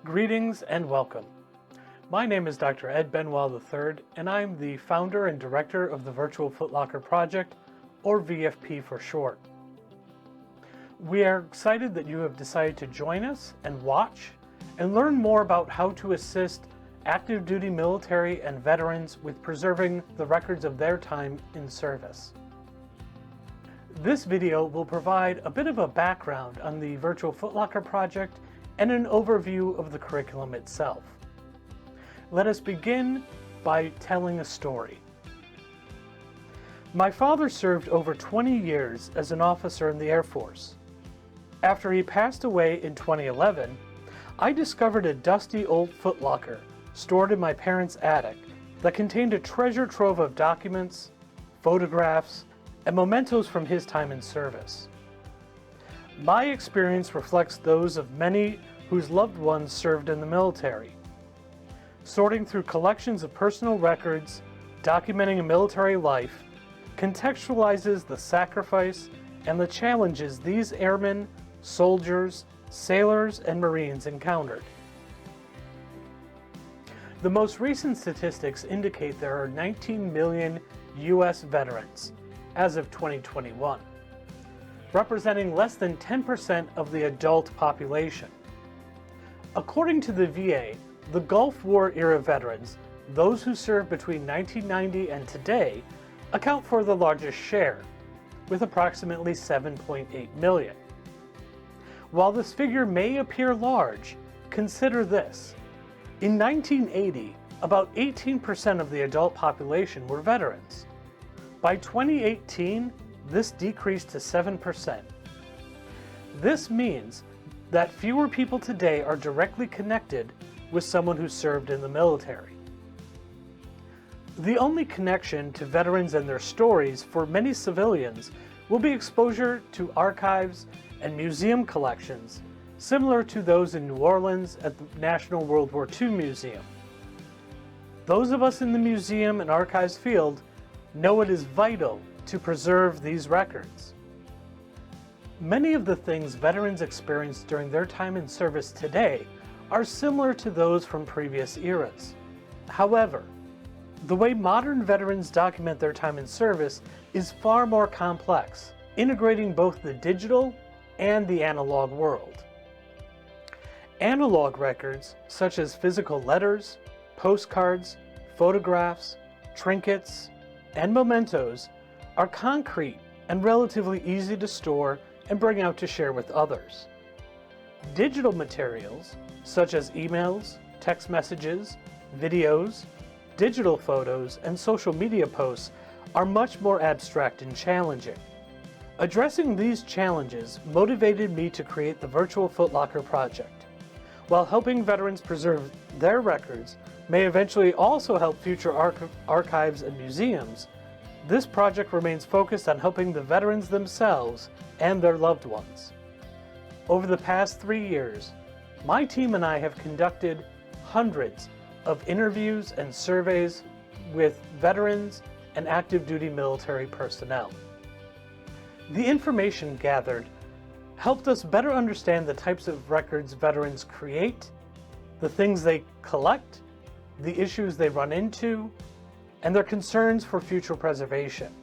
Greetings and welcome. My name is Dr. Ed Benwell III, and I'm the founder and director of the Virtual Footlocker Project, or VFP for short. We are excited that you have decided to join us and watch and learn more about how to assist active duty military and veterans with preserving the records of their time in service. This video will provide a bit of a background on the Virtual Footlocker Project and an overview of the curriculum itself. Let us begin by telling a story. My father served over 20 years as an officer in the Air Force. After he passed away in 2011, I discovered a dusty old footlocker stored in my parents' attic that contained a treasure trove of documents, photographs, and mementos from his time in service. My experience reflects those of many whose loved ones served in the military. Sorting through collections of personal records, documenting a military life, contextualizes the sacrifice and the challenges these airmen, soldiers, sailors, and Marines encountered. The most recent statistics indicate there are 19 million U.S. veterans as of 2021. Representing less than 10% of the adult population. According to the VA, the Gulf War era veterans, those who served between 1990 and today, account for the largest share, with approximately 7.8 million. While this figure may appear large, consider this. In 1980, about 18% of the adult population were veterans. By 2018, this decreased to 7%. This means that fewer people today are directly connected with someone who served in the military. The only connection to veterans and their stories for many civilians will be exposure to archives and museum collections similar to those in New Orleans at the National World War II Museum. Those of us in the museum and archives field know it is vital to preserve these records. Many of the things veterans experienced during their time in service today are similar to those from previous eras. However, the way modern veterans document their time in service is far more complex, integrating both the digital and the analog world. Analog records, such as physical letters, postcards, photographs, trinkets, and mementos, are concrete and relatively easy to store and bring out to share with others. Digital materials, such as emails, text messages, videos, digital photos, and social media posts, are much more abstract and challenging. Addressing these challenges motivated me to create the Virtual Footlocker Project. While helping veterans preserve their records may eventually also help future archives and museums, this project remains focused on helping the veterans themselves and their loved ones. Over the past 3 years, my team and I have conducted hundreds of interviews and surveys with veterans and active duty military personnel. The information gathered helped us better understand the types of records veterans create, the things they collect, the issues they run into, and their concerns for future preservation.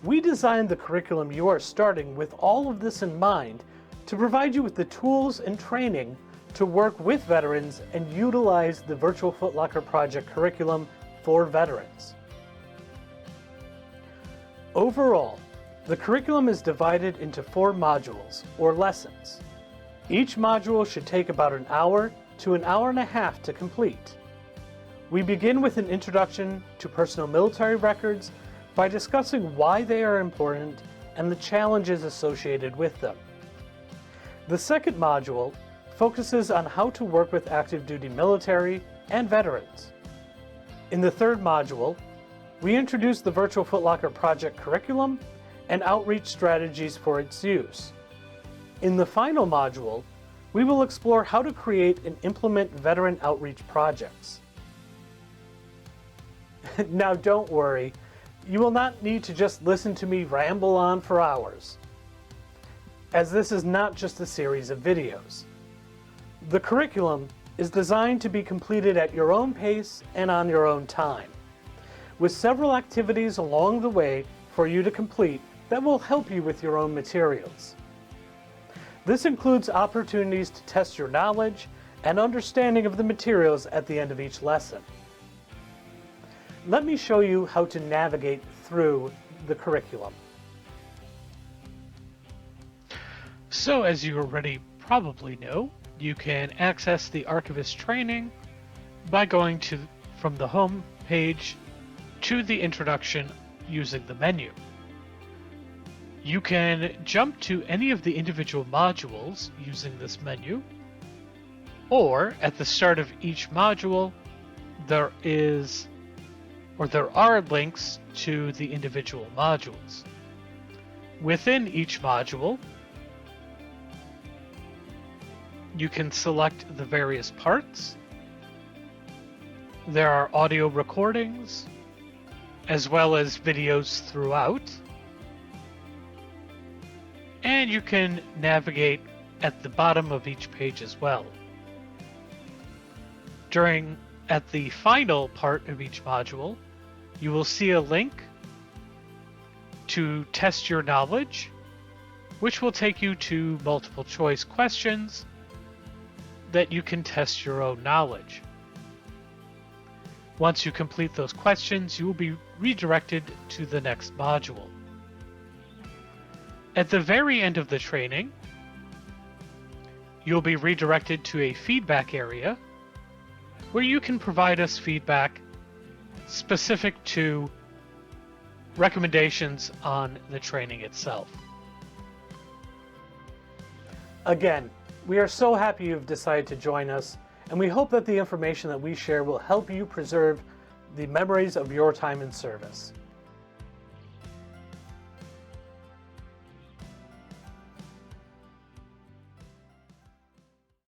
We designed the curriculum you are starting with all of this in mind to provide you with the tools and training to work with veterans and utilize the Virtual Footlocker Project curriculum for veterans. Overall, the curriculum is divided into 4 modules, or lessons. Each module should take about an hour to an hour and a half to complete. We begin with an introduction to personal military records by discussing why they are important and the challenges associated with them. The second module focuses on how to work with active duty military and veterans. In the third module, we introduce the Virtual Footlocker Project curriculum and outreach strategies for its use. In the final module, we will explore how to create and implement veteran outreach projects. Now don't worry, you will not need to just listen to me ramble on for hours, as this is not just a series of videos. The curriculum is designed to be completed at your own pace and on your own time, with several activities along the way for you to complete that will help you with your own materials. This includes opportunities to test your knowledge and understanding of the materials at the end of each lesson. Let me show you how to navigate through the curriculum. So, as you already probably know, you can access the Archivist training by going from the home page to the introduction using the menu. You can jump to any of the individual modules using this menu, or at the start of each module, there are links to the individual modules. Within each module, you can select the various parts. There are audio recordings, as well as videos throughout. And you can navigate at the bottom of each page as well. At the final part of each module, you will see a link to test your knowledge, which will take you to multiple choice questions that you can test your own knowledge. Once you complete those questions, you will be redirected to the next module. At the very end of the training, you'll be redirected to a feedback area where you can provide us feedback specific to recommendations on the training itself. Again, we are so happy you've decided to join us, and we hope that the information that we share will help you preserve the memories of your time in service.